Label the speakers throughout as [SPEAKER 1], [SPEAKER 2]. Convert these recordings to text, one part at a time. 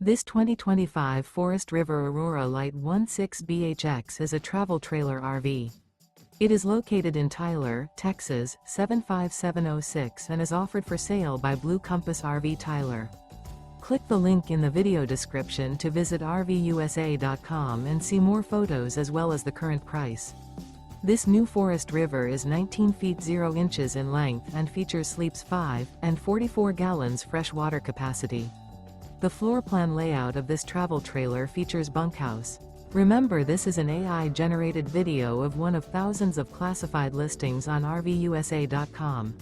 [SPEAKER 1] This 2025 Forest River Aurora Light 16BHX is a travel trailer RV. It is located in Tyler, Texas, 75706 and is offered for sale by Blue Compass RV Tyler. Click the link in the video description to visit RVUSA.com and see more photos as well as the current price. This new Forest River is 19 feet 0 inches in length and features sleeps 5 and 44 gallons fresh water capacity. The floor plan layout of this travel trailer features bunkhouse. Remember, this is an AI-generated video of one of thousands of classified listings on RVUSA.com.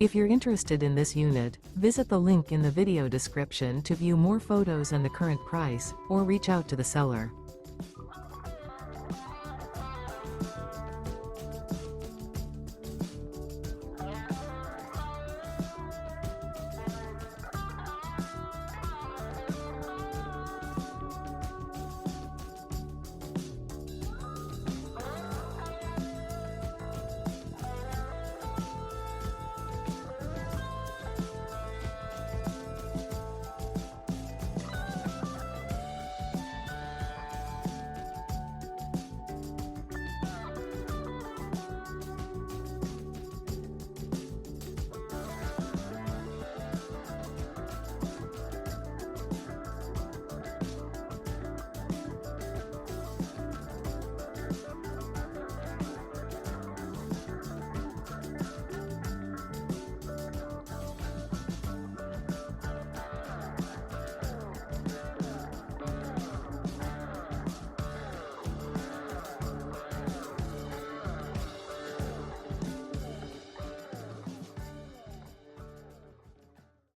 [SPEAKER 1] If you're interested in this unit, visit the link in the video description to view more photos and the current price, or reach out to the seller.